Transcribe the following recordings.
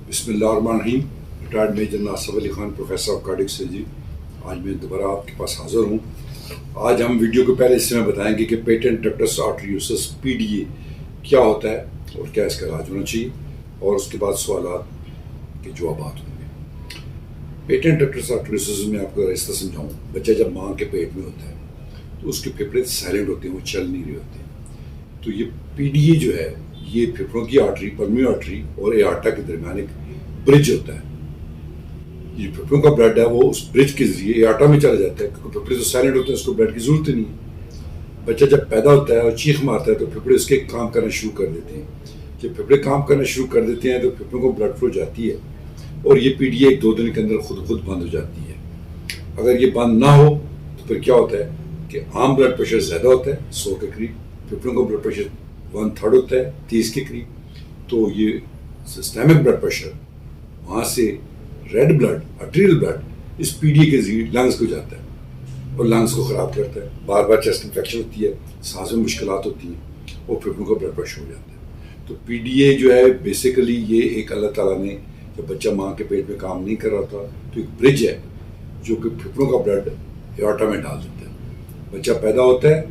بسم اللہ الرحمن الرحیم. Retired major Nasif Ali Khan, professor of cardiac surgery. آج میں دوبارہ آپ کے پاس حاضر ہوں. آج ہم ویڈیو کے پہلے اس میں بتائیں گے کہ پیٹنٹ ڈکٹس آرٹریوسس PDA کیا ہوتا ہے اور کیا اس کا علاج ہونا چاہیے, اور اس کے بعد سوالات کے جوابات ہوں گے. پیٹنٹ ڈکٹس آرٹریوسس میں آپ کو اس طرح سمجھاؤں. بچہ جب ماں کے پیٹ میں ہوتا ہے تو اس کے پھیپھڑے سائلنٹ ہوتے ہیں, وہ چل نہیں رہے ہوتے. تو یہ PDA جو ہے یہ پھیپھڑوں کی آرٹری, پلمونری آرٹری اور ایارٹا کے درمیان ایک برج ہوتا ہے. یہ پھیپھڑوں کا بلڈ ہے وہ اس برج کے ذریعے ایارٹا میں چلا جاتا ہے, کیونکہ پھیپھڑے تو سائلنٹ ہوتے ہیں, اس کو بلڈ کی ضرورت ہی نہیں ہے. بچہ جب پیدا ہوتا ہے اور چیخ مارتا ہے تو پھیپھڑے اس کے کام کرنا شروع کر دیتے ہیں. جب پھیپھڑے کام کرنا شروع کر دیتے ہیں تو پھیپھڑوں کو بلڈ فلو جاتی ہے, اور یہ PDA 1-2 دن کے اندر خود بند ہو جاتی ہے. اگر یہ بند نہ ہو تو پھر کیا ہوتا ہے کہ عام بلڈ پریشر زیادہ ہوتا ہے 100 کے قریب, پھیپھڑوں کا بلڈ پریشر 1/3 ہوتا ہے 30 کے قریب. تو یہ سسٹمک بلڈ پریشر وہاں سے ریڈ بلڈ, آرٹریل بلڈ اس PDA کے ذریعے لنگس کو جاتا ہے اور لنگس کو خراب کرتا ہے. بار بار چیسٹ انفیکشن ہوتی ہے, سانس میں مشکلات ہوتی ہیں, اور پھیپھڑوں کا بلڈ پریشر ہو جاتا ہے. تو PDA جو ہے بیسیکلی یہ ایک اللہ تعالیٰ نے جب بچہ ماں کے پیٹ میں کام نہیں کر رہا تھا تو ایک برج ہے جو کہ پھیپھڑوں کا بلڈ ایارٹا میں ڈال دیتا ہے. بچہ پیدا ہوتا ہے,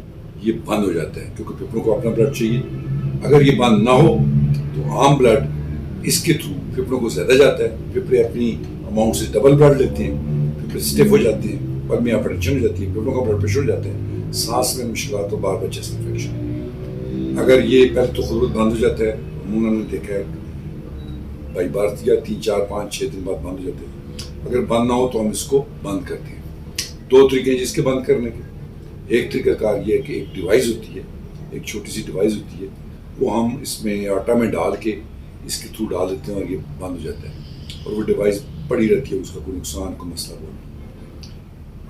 یہ بند ہو جاتا ہے کیونکہ پھیپھڑوں کو اپنا بلڈ چاہیے. اگر یہ بند نہ ہو تو عام بلڈ اس کے تھرو پھیپھڑوں کو زیادہ جاتا ہے. پھیپھڑے اپنی اماؤنٹ سے ڈبل بلڈ لیتے ہیں, پھیپھڑے اسٹیف ہو جاتے ہیں, پر میں اپریشن ہو جاتی ہے, پھیپھڑوں کا بلڈ پریشر ہو جاتا ہے, سانس میں مشکلات اور بار بار چیسٹ انفیکشن. اگر یہ پہلے تو خود بند ہو جاتا ہے, عموماً نے دیکھا ہے بائی بارتھ یا 3, 4, 5, 6 دن بعد بند ہو جاتے ہیں. اگر بند نہ ہو تو ہم اس کو بند کرتے ہیں. 2 طریقے ہیں جس کے بند کرنے کے. ایک طریقہ کار یہ ہے کہ ایک ڈیوائس ہوتی ہے, ایک چھوٹی سی ڈیوائس ہوتی ہے, وہ ہم اس میں آٹا میں ڈال کے اس کے تھرو ڈال دیتے ہیں اور یہ بند ہو جاتا ہے, اور وہ ڈیوائس پڑی رہتی ہے, اس کا کوئی نقصان کوئی مسئلہ ہو نہیں.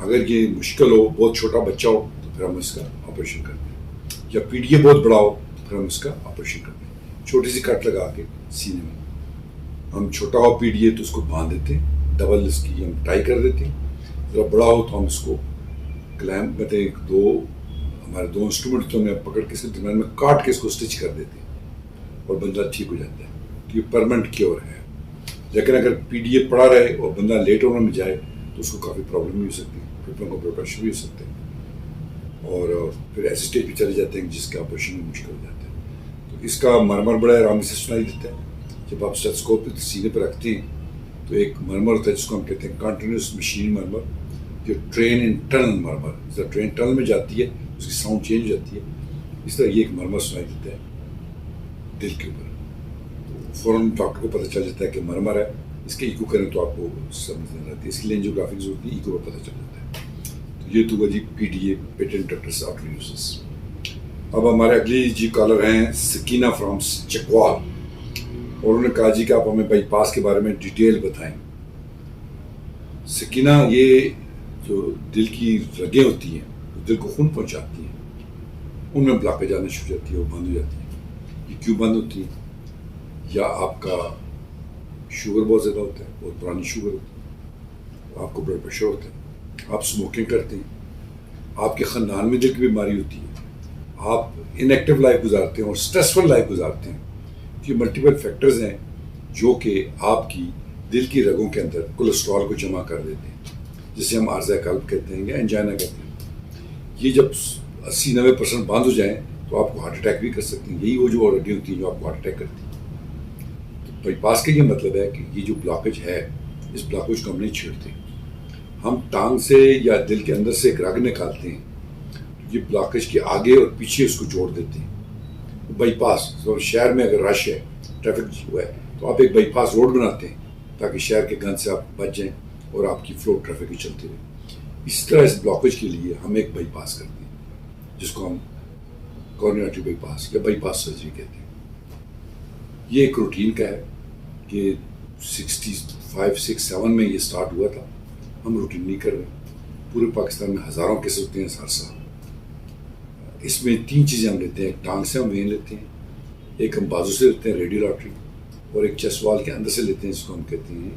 اگر یہ مشکل ہو, بہت چھوٹا بچہ ہو, تو پھر ہم اس کا آپریشن کرتے ہیں. یا PDA بہت بڑا ہو تو پھر ہم اس کا آپریشن کرتے ہیں. چھوٹی سی کٹ لگا کے سینے میں, ہم چھوٹا ہو PDA تو اس کو باندھ دیتے ہیں, ڈبل اس کی ہم ٹائی کر دیتے ہیں. ذرا بڑا ہو تو ہم اس کو کلیمپ کہتے ہیں, ہمارے 2 انسٹرومنٹ تو میں پکڑ کے اس کے درمیان میں کاٹ کے اس کو اسٹچ کر دیتے ہیں اور بندہ ٹھیک ہو جاتا ہے. تو یہ پرماننٹ کیور ہے. لیکن اگر PDA پڑا رہے اور بندہ لیٹ ہونے میں جائے تو اس کو کافی پرابلم بھی ہو سکتی ہے, پھیپھڑوں کا بلڈ پریشر بھی ہو سکتے ہیں, اور پھر ایسی اسٹیج پہ چلے جاتے ہیں جس کا آپریشن میں مشکل ہو جاتا ہے. تو اس کا مرمر بڑا آرام سے سنائی دیتا ہے. جب آپ اسٹیتھوسکوپ پہ سینے پہ رکھتے ہیں تو ایک مرمر ہوتا ہے جس کو ہم کہتے ہیں کنٹینیوس مشین مرمر, جو ٹرین ان ٹنل مرمر. جب ٹرین ٹنل میں جاتی ہے اس کی ساؤنڈ چینج ہو جاتی ہے, اس طرح یہ ایک مرمر سنائی دیتا ہے دل کے اوپر. فوراً ڈاکٹر کو پتہ چل جاتا ہے کہ مرمر ہے, اس کے ایکو کریں تو آپ کو سمجھ نہیں آتی ہے, اس کے لیے اینجیوگرافی کی ضرورت نہیں, ایکو پر پتہ چل جاتا ہے. تو یہ تو ہوا جی PDA, پیٹنٹ ڈکٹس آرٹریوسس. اب ہمارے اگلی جی کالر ہیں سکینہ فرام چکوال, اور انہوں نے کہا جی کہ آپ ہمیں بائی پاس کے بارے میں ڈیٹیل بتائیں. سکینہ, یہ جو دل کی رگیں ہوتی ہیں وہ دل کو خون پہنچاتی ہیں, ان میں بلاکیج آنا شروع ہو جاتی ہے, وہ بند ہو جاتی ہے. یہ کیوں بند ہوتی ہے؟ یا آپ کا شوگر بہت زیادہ ہوتا ہے, بہت پرانی شوگر ہوتی ہے, آپ کو بلڈ پریشر ہوتا ہے, آپ اسموکنگ کرتے ہیں, آپ کے خاندان میں دل کی بیماری ہوتی ہے, آپ ان ایکٹیو لائف گزارتے ہیں اور اسٹریسفل لائف گزارتے ہیں. یہ ملٹیپل فیکٹرز ہیں جو کہ آپ کی دل کی رگوں کے اندر کولیسٹرول کو جمع کر دیتے ہیں, جسے ہم عارضہ قلب کہتے ہیں یا انجائنا کہتے ہیں. یہ جب 80-90% بند ہو جائیں تو آپ کو ہارٹ اٹیک بھی کر سکتے ہیں. یہی وہ جو ہڈیاں ہوتی ہیں جو آپ کو ہارٹ اٹیک کرتی ہیں. بائی پاس کا یہ مطلب ہے کہ یہ جو بلاکیج ہے, اس بلاکیج کو ہم نہیں چھیڑتے, ہم ٹانگ سے یا دل کے اندر سے ایک رگ نکالتے ہیں, یہ بلاکیج کے آگے اور پیچھے اس کو جوڑ دیتے ہیں. بائی پاس شہر میں اگر رش ہے, ٹریفک ہوا ہے, تو آپ ایک بائی پاس روڈ بناتے ہیں تاکہ شہر کے گند سے آپ بچ جائیں اور آپ کی فلو ٹریفک ہی چلتی رہے. اس طرح اس بلاکیج کے لیے ہم ایک بائی پاس کرتے ہیں جس کو ہم کورونری بائی پاس یا بائی پاس سرجری کہتے ہیں. یہ ایک روٹین کا ہے کہ 65-67 میں یہ سٹارٹ ہوا تھا. ہم روٹین نہیں کر رہے. پورے پاکستان میں ہزاروں کیسز ہوتے ہیں ہر سال. اس میں 3 چیزیں ہم لیتے ہیں. ایک ٹانگ سے ہم وین لیتے ہیں, ایک ہم بازو سے لیتے ہیں ریڈیل آرٹری, اور ایک چیسٹ وال کے اندر سے لیتے ہیں جس کو ہم کہتے ہیں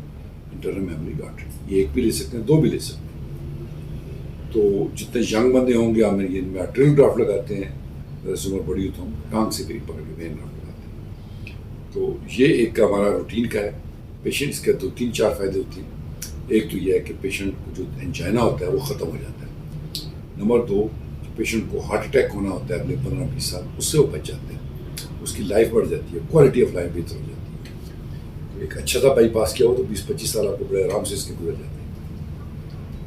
انٹرنل میموری آرٹری. یہ ایک بھی لے سکتے ہیں, 2 بھی لے سکتے ہیں. تو جتنے ینگ بندے ہوں گے ہم ان میں آرٹریل ڈرافٹ لگاتے ہیں, عمر بڑی ہو تو ہم ٹانگ سے بھی پکڑ کے وین ڈرافٹ لگاتے ہیں. تو یہ ایک ہمارا روٹین کا ہے. پیشنٹ اس کے 2-3-4 فائدے ہوتے ہیں. ایک تو یہ ہے کہ پیشنٹ کو جو انجائنا ہوتا ہے وہ ختم ہو جاتا ہے. نمبر 2، پیشنٹ کو ہارٹ اٹیک ہونا ہوتا ہے اگلے 15-20 سال، اس سے وہ بچ جاتے ہیں، اس کی لائف بڑھ جاتی ہے، کوالٹی آف لائف بہتر ہو جاتی ہے. ایک اچھا تھا بائی پاس کیا ہو تو 20-25 سال آپ کو بڑے آرام سے اس کے گزر جاتے ہیں.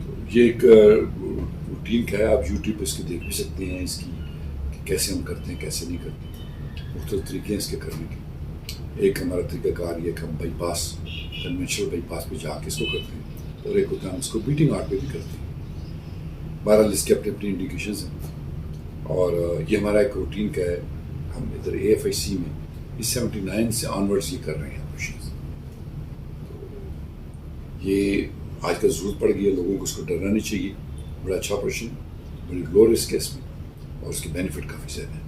تو یہ ایک روٹین کا ہے، آپ یوٹیوب پہ اس کے دیکھ بھی سکتے ہیں اس کی کہ کیسے ہم کرتے ہیں کیسے نہیں کرتے. مختلف طریقے ہیں اس کے کرنے کے. ایک ہمارا طریقہ کار یہ کہ ہم بائی پاس کنونشنل بائی پاس پہ جا کے اس کو کرتے ہیں، اور ایک ہوتا ہے ہم اس کو بیٹنگ ہارٹ پہ بھی کرتے ہیں. بہرحال اس کے اپنے اپنی انڈیکیشنز ہیں، اور یہ ہمارا ایک روٹین کا ہے. ہم ادھر AFIC میں اس 79 سے آنورڈس یہ کر رہے ہیں آپریشنز. تو یہ آج کل ضرورت پڑ گئی ہے، لوگوں کو اس کو ڈرنا نہیں چاہیے. بڑا اچھا آپریشن، بڑی لو رسک ہے اس میں، اور اس کے بینیفٹ کافی زیادہ ہیں.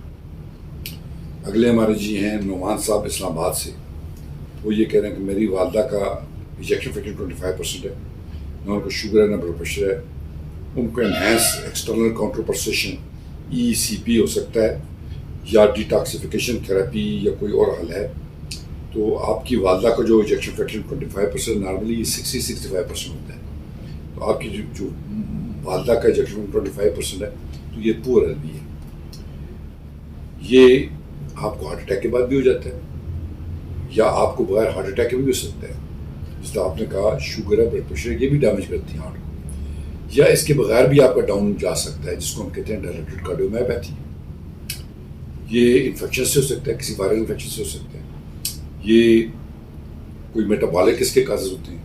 اگلے ہمارے جی ہیں نعمان صاحب اسلام آباد سے. وہ یہ کہہ رہے ہیں کہ میری والدہ کا ایجیکشن فریکشن 25% ہے، نہ ان کو شوگر ہے نہ بلڈ پریشر ہے. ان کو enhance external counter precision ECP ہو سکتا ہے، یا ڈیٹاکسیفیکیشن تھراپی، یا کوئی اور حل ہے. تو آپ کی والدہ کا جو ایجیکشن فریکشن 25% نارملی 60-65% ہوتا ہے. تو آپ کی جو والدہ کا ایجیکشن 25% ہے تو یہ پور LV ہے. یہ آپ کو ہارٹ اٹیک کے بعد بھی ہو جاتا ہے، یا آپ کو بغیر ہارٹ اٹیک کے بھی ہو سکتا ہے. جس طرح آپ نے کہا شوگر ہے، بلڈ پریشر ہے، یہ بھی ڈیمیج کرتی ہیں ہارٹ کو. یا اس کے بغیر بھی آپ کا ڈاؤن جا سکتا ہے، جس کو ہم کہتے ہیں ڈائلیٹڈ کارڈیومایوپیتھی. یہ انفیکشن سے ہو سکتا ہے، کسی وائرل انفیکشن سے ہو سکتا ہے. یہ کوئی میٹابولک اس کے کازز ہوتے ہیں،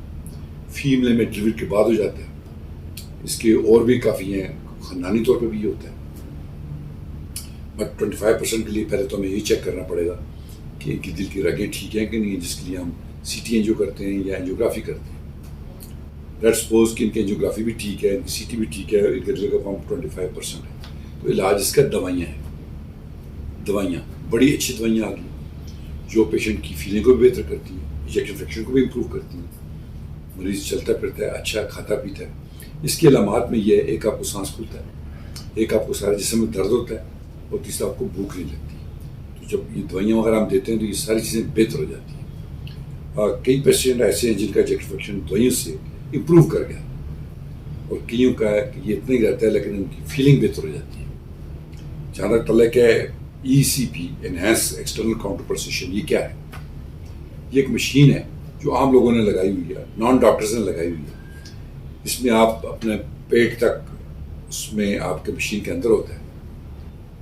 فیمیل میں ڈلیوری کے بعد ہو جاتا ہے. اس کے اور بھی کافی ہیں، خاندانی طور پہ بھی یہ ہوتا ہے. بٹ 25% کے لیے پہلے تو ہمیں یہ چیک کرنا پڑے گا کہ ان کی دل کی رگیں ٹھیک ہیں کہ نہیں، جس کے لیے ہم CT انجیو کرتے ہیں یا انجیوگرافی کرتے ہیں. لیٹ سپوز کہ ان کی انجیوگرافی بھی ٹھیک ہے، ان کی CT بھی ٹھیک ہے، ان کے دل کا پمپ 25% ہے. تو علاج اس کا دوائیاں ہیں. دوائیاں بڑی اچھی دوائیاں آ گئی جو پیشنٹ کی فیلنگ کو بھی بہتر کرتی ہیں، ایجیکشن فریکشن کو بھی امپروو کرتی ہیں. مریض چلتا پھرتا ہے، اچھا کھاتا پیتا ہے. اس کے علامات میں یہ ہے، ایک آپ کو سانس پھولتا ہے، ایک آپ کو سارے جسم میں درد ہوتا ہے، اور تیسرا آپ کو بھوک نہیں لگتی. تو جب یہ دوائیاں وغیرہ ہم دیتے ہیں تو یہ ساری چیزیں بہتر ہو جاتی ہیں. کئی پیشنٹ ایسے ہیں جن کا ایجیکشن فریکشن دوائیوں سے امپروو کر گیا، اور کئیوں کا ہے کہ یہ اتنا ہی رہتا ہے لیکن ان کی فیلنگ بہتر ہو جاتی ہے. جہاں تک تعلق ہے ECP enhance external counter precision, یہ کیا ہے؟ یہ ایک مشین ہے جو عام لوگوں نے لگائی ہوئی ہے، نان ڈاکٹرز نے لگائی ہوئی ہے. اس میں آپ اپنے پیٹ تک اس میں آپ کے مشین کے اندر ہوتا ہے،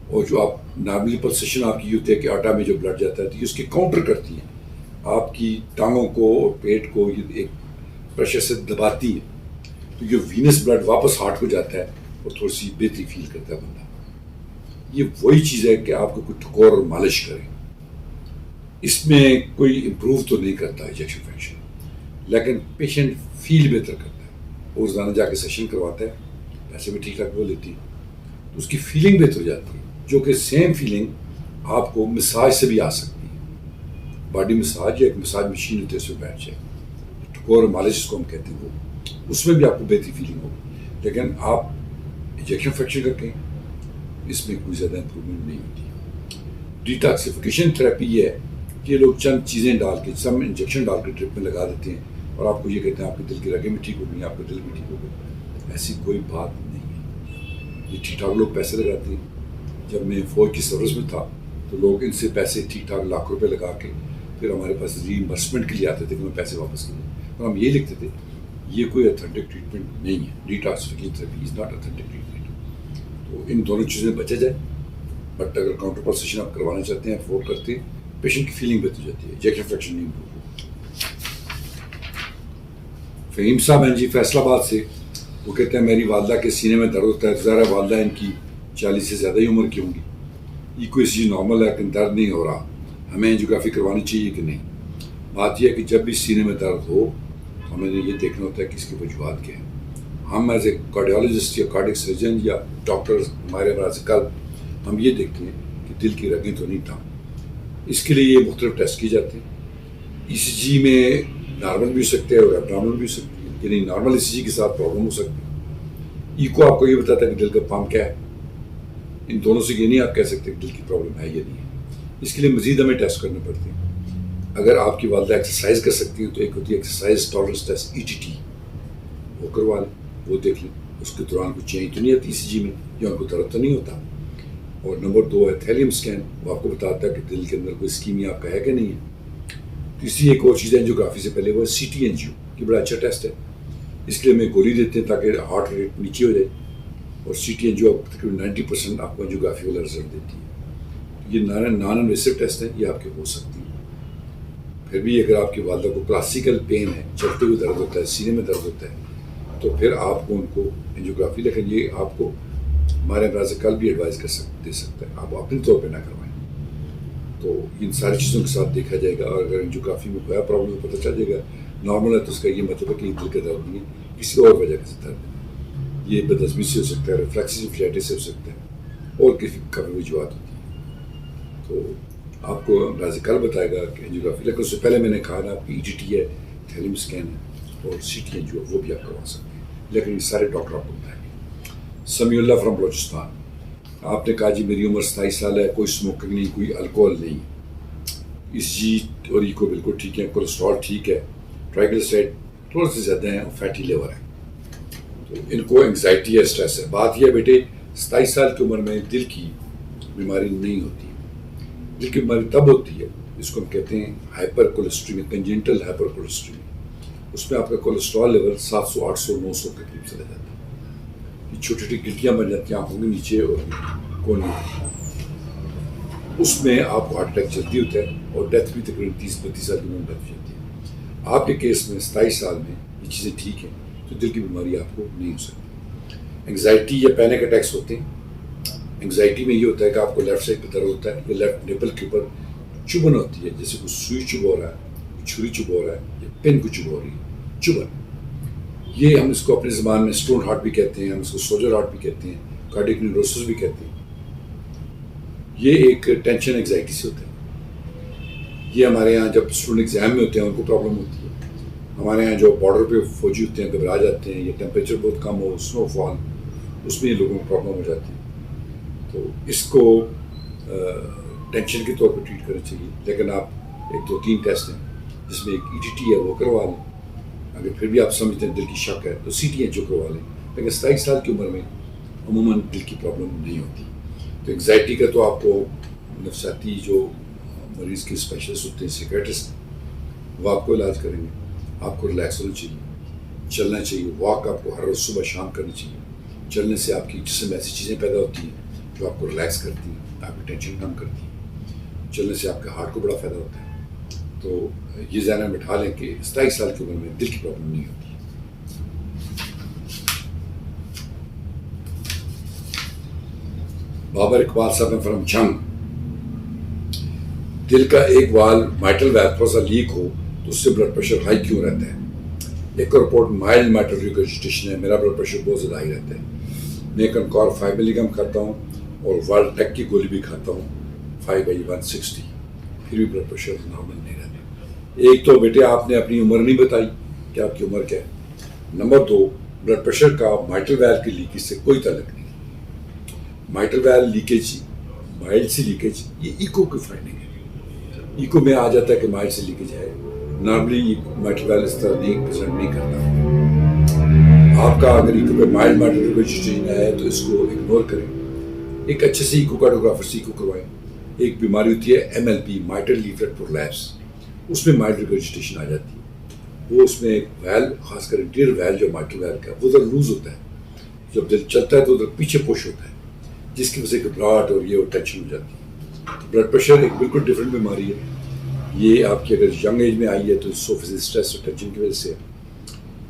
اور جو آپ نارملی پلسیشن آپ کی ہوتی ہے کہ آٹا میں جو بلڈ جاتا ہے تو یہ اس کی کاؤنٹر کرتی ہے، آپ کی ٹانگوں کو اور پیٹ کو یہ ایک پریشر سے دباتی ہے. تو یہ وینس بلڈ واپس ہارٹ کو جاتا ہے اور تھوڑی سی بہتری فیل کرتا ہے بندہ. یہ وہی چیز ہے کہ آپ کو کوئی ٹھکور اور مالش کرے. اس میں کوئی امپروو تو نہیں کرتا ایجیکشن فریکشن، لیکن پیشنٹ فیل بہتر کرتا ہے. وہ روزانہ جا کے سیشن کرواتا ہے، پیسے بھی ٹھیک ٹھاک وہ لیتی ہے، تو اس کی فیلنگ بہتر ہو جاتی ہے. جو کہ سیم فیلنگ آپ کو مساج سے بھی آ سکتی ہے. باڈی مساج یا ایک مساج مشین ہوتی ہے، اس میں بیٹھ جائے، ٹھکور اور مالش اس کو ہم کہتے ہیں، وہ اس میں بھی آپ کو بہتری فیلنگ ہوگی. لیکن آپ انجیکشن فریکشن کر کے اس میں کوئی زیادہ امپروومنٹ نہیں ہوتی. ڈیٹاکسیفیکیشن تھراپی یہ ہے کہ یہ لوگ چند چیزیں ڈال کے، سم انجیکشن ڈال کے ڈرپ میں لگا دیتے ہیں، اور آپ کو یہ کہتے ہیں آپ کے دل کی رگیں بھی ٹھیک ہو گئی، آپ کا دل بھی ٹھیک ہو گیا. ایسی کوئی بات نہیں ہے. یہ ٹھیک ٹھاک لوگ پیسے لگاتے ہیں. جب میں فوج کی سروس میں تھا تو لوگ ان سے پیسے ٹھیک ٹھاک لاکھ روپے لگا کے پھر ہمارے پاس ری امبرسمنٹ کے لیے آتے تھے کہ ہمیں پیسے واپس کیجیے. اور ہم یہ لکھتے تھے یہ کوئی اتھینٹک ٹریٹمنٹ نہیں ہے. Detoxification therapy is not authentic treatment. تو ان دونوں چیزیں بچا جائے. بٹ اگر کاؤنٹر پرسیشن آپ کروانا چاہتے ہیں، افورڈ کرتے ہیں، پیشنٹ کی فیلنگ بہتر ہو جاتی ہے، ایجیکشن فریکشن نہیں امپروو ہوتا. فہیم صاحب ہیں جی فیصل آباد سے. وہ کہتے ہیں میری والدہ کے سینے میں درد ہوتا ہے. ظاہر ہے والدہ ان کی 40 سے زیادہ ہی عمر کی ہوں گی. ECG نارمل ہے لیکن درد نہیں ہو رہا، ہمیں انجیوگرافی کروانی چاہیے کہ نہیں؟ بات یہ ہے کہ جب بھی سینے میں درد ہو تو ہمیں یہ دیکھنا ہوتا ہے کہ اس کی وجوہات کیا ہیں. ہم ایز اے کارڈیالوجسٹ یا کارڈک سرجن یا ڈاکٹر ہمارے امراض قلب ہم یہ دیکھتے ہیں کہ دل کی رگیں تو نہیں ٹھام. اس کے لیے یہ مختلف ٹیسٹ کیے جاتے ہیں. ECG میں نارمل بھی ہو سکتے ہیں اور ایبنارمل بھی ہو سکتی ہے، یعنی نارمل ECG کے ساتھ پرابلم ہو سکتی ہے. ایکو آپ کو یہ بتاتا ہے کہ دل کا پمپ کیا ہے. ان دونوں سے یہ نہیں آپ کہہ سکتے کہ دل کی پرابلم ہے یا نہیں ہے. اس کے لیے مزید ہمیں ٹیسٹ کرنے پڑتے ہیں. اگر آپ کی والدہ ایکسرسائز کر سکتی ہیں تو ایک ہوتی ہے ایکسرسائز ٹالرنس ٹیسٹ ETT، وہ کروا لیں، وہ دیکھ لیں اس کے دوران کچھ چینج تو نہیں آتی ECG میں، یا ان کو درد تو نہیں ہوتا۔ اور نمبر 2 ہے تھیلیم اسکین، وہ آپ کو بتاتا ہے کہ دل کے اندر کوئی اسکیمیا آپ کا ہے کہ نہیں ہے۔ تیسری ایک اور چیز ہے اینجیوگرافی سے پہلے، وہ CT انجیو، یہ بڑا اچھا ٹیسٹ ہے، اس کے لیے ہمیں گولی دیتے ہیں تاکہ ہارٹ ریٹ نیچے ہو جائے، اور CT انجیو تقریباً 90% آپ کو اینجیوگرافی والا رزلٹ دیتی ہے۔ یہ نان انویسو ٹیسٹ ہیں، یہ آپ کے ہو سکتی ہیں۔ پھر بھی اگر آپ کی والدہ کو کلاسیکل پین ہے، چلتے ہوئے درد ہوتا ہے، سینے میں درد ہوتا ہے، تو پھر آپ کو ان کو اینجیوگرافی، لیکن یہ آپ کو ہمارے امراض قلب بھی ایڈوائز دے سکتا ہے، آپ اپنے طور پہ نہ کروائیں۔ تو ان ساری چیزوں کے ساتھ دیکھا جائے گا، اور اگر اینجیوگرافی میں کوئی پرابلم پتہ چل جائے گا نارمل ہے تو اس کا یہ مطلب ہے کہ دل کا درد نہیں ہے، کسی اور وجہ سے درد ہے، یہ بدہضمی سے ہو سکتا ہے، ریفلیکس فلیٹس سے ہو سکتا ہے، اور کسی کبھی وجوہات ہوتی ہیں۔ تو آپ کو امراض قلب بتائے گا کہ اینجیوگرافی، لیکن اس سے پہلے میں نے کہا نا آپ کی ETT ہے، تھیلیم اسکین ہے، اور CT ہے جو وہ بھی آپ کروا سکتے ہیں، لیکن یہ سارے ڈاکٹر آپ کو بتائیں گے۔ سمیع اللہ فرام بلوچستان، آپ نے کہا جی میری عمر 27 سال ہے، کوئی اسموکنگ نہیں، کوئی الکوہول نہیں، ECG اور ایکو بالکل ٹھیک ہے، کولیسٹرول ٹھیک ہے، ٹرائیگلیسرائڈ تھوڑے سے زیادہ ہیں، اور فیٹی لیور ہے، تو ان کو انگزائٹی ہے، اسٹریس ہے۔ بات یہ ہے بیٹے 27 سال کی عمر میں دل کی بیماری نہیں ہوتی، دل کی بیماری تب ہوتی ہے جس کو ہم کہتے ہیں ہائپر کولیسٹریمی، کنجنٹل ہائپر کولیسٹریمی، اس میں آپ کا کولیسٹرول لیول 700 800 900 کے قریب چلا جاتا ہے، یہ چھوٹی چھوٹی گلٹیاں بن جاتی ہیں آنکھوں کے نیچے اور کونے میں، اس میں آپ کو ہارٹ اٹیک جلدی ہوتا ہے، اور ڈیتھ بھی تقریباً 30-32 سال کی عمر میں ڈیتھ ہو جاتی ہے۔ آپ کے کیس میں 27 سال میں یہ چیزیں ٹھیک ہیں، تو دل کی بیماری آپ کو نہیں ہو سکتی۔ انگزائٹی یا پینک اٹیکس ہوتے ہیں، انگزائٹی میں یہ ہوتا ہے کہ آپ کو لیفٹ سائڈ پہ درد ہوتا ہے، یا لیفٹ نپل کے اوپر چبھن ہوتی ہے، جیسے کوئی سوئی چبھا ہو رہا ہے، کوئی چھری چبھا ہو رہا ہے، یا پن کو چبھا ہو رہی ہے، چبھن۔ یہ ہم اس کو اپنی زبان میں اسٹون ہارٹ بھی کہتے ہیں، ہم اس کو سوجر ہارٹ بھی کہتے ہیں، کارڈیک نیوروسس بھی کہتے ہیں۔ یہ ایک ٹینشن انگزائٹی سے ہوتا ہے۔ یہ ہمارے یہاں جب اسٹوڈنٹ ایگزام میں ہوتے ہیں ان کو پرابلم ہوتی ہے، ہمارے یہاں جو بارڈر پہ فوجی ہوتے ہیں گھبرا جاتے ہیں، یا ٹیمپریچر بہت کم ہو، سنو فال، اس میں یہ لوگوں کو پرابلم ہو جاتی ہے، تو اس کو ٹینشن کے طور پہ ٹریٹ کرنا چاہیے۔ لیکن آپ 1 2 3 ٹیسٹ ہیں جس میں ایک ETT ہے وہ کروا لیں، اگر پھر بھی آپ سمجھتے ہیں دل کی شک ہے تو CT انجیو کروا لیں، لیکن 27 سال کی عمر میں عموماً دل کی پرابلم نہیں ہوتی۔ تو انگزائٹی کا تو آپ کو نفسیاتی جو مریض کے اسپیشلسٹ ہوتے ہیں، سیکریٹسٹ، وہ آپ کو علاج کریں گے۔ آپ کو ریلیکس ہونا چاہیے، چلنا چاہیے، واک آپ کو ہر روز صبح شام کرنی چاہیے۔ چلنے سے آپ کی جسم میں ایسی چیزیں پیدا ہوتی ہیں جو آپ کو ریلیکس کرتی ہیں، آپ کی ٹینشن کم کرتی ہیں، چلنے سے آپ کے ہارٹ کو بڑا فائدہ ہوتا ہے۔ تو یہ ذہن میں بٹھا لیں کہ 27 سال کی عمر میں دل کی پرابلم نہیں ہوتی۔ بابر اقبال صاحب ہیں فرام جنگ، دل کا ایک وال مائٹل ویل تھوڑا سا لیک ہو تو اس سے بلڈ پریشر ہائی کیوں رہتا ہے؟ ایک رپورٹ مائلڈ مائٹل ریگرجیٹیشن ہے، میرا بلڈ پریشر بہت زیادہ ہائی رہتا ہے، میں کنکور 5 ملی گرام کھاتا ہوں اور والٹیک کی گولی بھی کھاتا ہوں 5/160، پھر بھی بلڈ پریشر نارمل نہیں رہتا۔ ایک تو بیٹے آپ نے اپنی عمر نہیں بتائی کہ آپ کی عمر کیا ہے، نمبر 2 بلڈ پریشر کا مائٹل ویل کی لیکیج سے کوئی تعلق نہیں۔ مائٹل ویل لیکیج، مائلڈ سی لیکیج، یہ ایکو کی فائنڈنگ ہے، ایکو میں آ جاتا ہے کہ مائلڈ سی لیکیج ہے، نارملی مائٹل ویل اس طرح نہیں پریزنٹ نہیں کرتا۔ آپ کا اگر ایکو پہ مائلڈ مائٹل ریگرجیٹیشن ہے تو اس کو اگنور کریں، ایک اچھے سے ایکو کارڈیوگرافر سے ایکو کروائیں۔ ایک بیماری ہوتی ہے MLP، مائٹل لیفلیٹ پرولیپس، اس میں مائلڈ ریگرجیٹیشن آ جاتی ہے، وہ اس میں ایک ویل، خاص کر انٹیریئر ویل جو مائٹل ویل کا وہ ادھر لوز ہوتا ہے، جب دل چلتا ہے تو ادھر پیچھے پش ہوتا ہے، جس کی وجہ سے گھبراہٹ اور یہ ٹینشن ہو جاتی ہے۔ بلڈ پریشر ایک بالکل ڈفرینٹ بیماری ہے، یہ آپ کی اگر ینگ ایج میں آئی ہے تو 100% اسٹریس اور ٹینشن کی وجہ سے ہے۔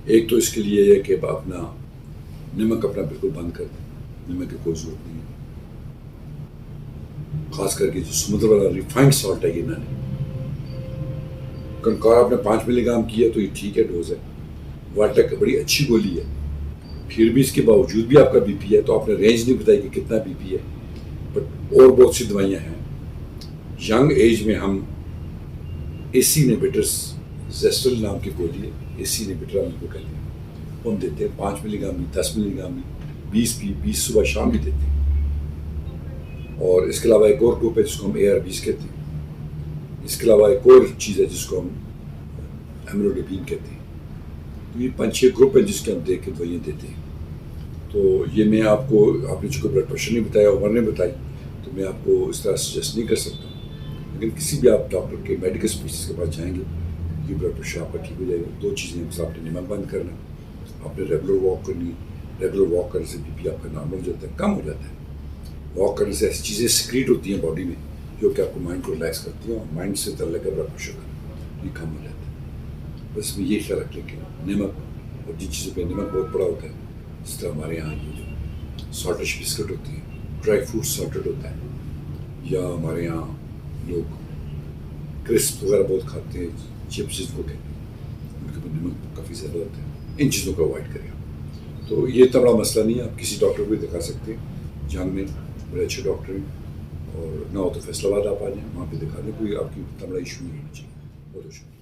ایک تو اس کے لیے ہے کہ اپنا نمک اپنا بالکل بند کر دیں، نمک کی کوئی ضرورت نہیں ہے، خاص کر کے جو سمندر والا ریفائنڈ سالٹ ہے یہ نہ لیں۔ کنکار آپ نے 5 ملی گرام کی ہے تو یہ ٹھیک ہے، ڈوز ہے۔ والٹیک بڑی اچھی گولی ہے، پھر بھی اس کے باوجود بھی آپ کا BP ہے، تو آپ نے رینج نہیں بتائی کہ کتنا BP ہے، بٹ اور بہت سی دوائیاں ہیں۔ ینگ ایج میں ہم AC انہیبیٹرز، زیسٹل نام کی گولی ہے، AC انہیبیٹر ہم کو کہتے ہیں، ہم دیتے ہیں 5 ملی گرام بھی، 10 ملی گرام بھی، 20 صبح شام بھی دیتے ہیں۔ اور اس کے علاوہ ایک اور گروپ ہے جس کو ہم ARBs کہتے ہیں، یہ اس کے علاوہ ایک اور چیز ہے جس کو ہم ایملوڈیپین کہتے ہیں. تو یہ 5-6 گروپ ہیں جس کے ہم دیکھ کے دوائیاں دیتے ہیں. تو یہ میں آپ کو، آپ نے چونکہ بلڈ پریشر نہیں بتایا، عمر نے بتائی، تو میں آپ کو اس طرح سجیسٹ نہیں کر سکتا. لیکن کسی بھی آپ ڈاکٹر کے میڈیکل اسپیشلسٹ کے پاس جائیں گے، یہ بلڈ پریشر آپ کا ٹھیک ہو جائے گا. 2 چیزیں ہیں، آپ نے نمک بند کرنا، آپ نے ریگولر واک کرنی. ریگولر واک کرنے سے بی پی آپ کا نارمل ہو جاتا ہے، کم ہو جاتا ہے. واک کرنے سے ایسی چیزیں سیکریٹ ہوتی ہیں باڈی میں جو کہ آپ کو مائنڈ کو ریلیکس کرتی ہیں، اور مائنڈ سے تعلق ہے بلڈ پریشر کا، یہ کم ہو جاتا ہے. بس میں یہ خیال رکھ لیں کہ نمک اور جن چیزوں پہ نمک بہت بڑا ہوتا ہے، جس طرح ہمارے یہاں یہ جو سالٹش بسکٹ ہوتی ہیں، ڈرائی فروٹ سالٹڈ ہوتا ہے، یا ہمارے یہاں لوگ کرسپ وغیرہ بہت کھاتے ہیں، چپس جن کو کہتے ہیں، ان کے نمک کافی زیادہ ہوتا ہے. ان چیزوں کو اوائڈ کریں. تو یہ اتنا بڑا مسئلہ نہیں ہے، آپ کسی ڈاکٹر کو بھی دکھا سکتے ہیں. جنگ میں بڑے اچھے ڈاکٹر ہیں، اور نہ ہو تو فیصل آباد آپ آ جائیں، وہاں پہ دکھا دیں. کوئی آپ کی اتنا بڑا ایشو نہیں ہونا چاہیے. بہت شکریہ.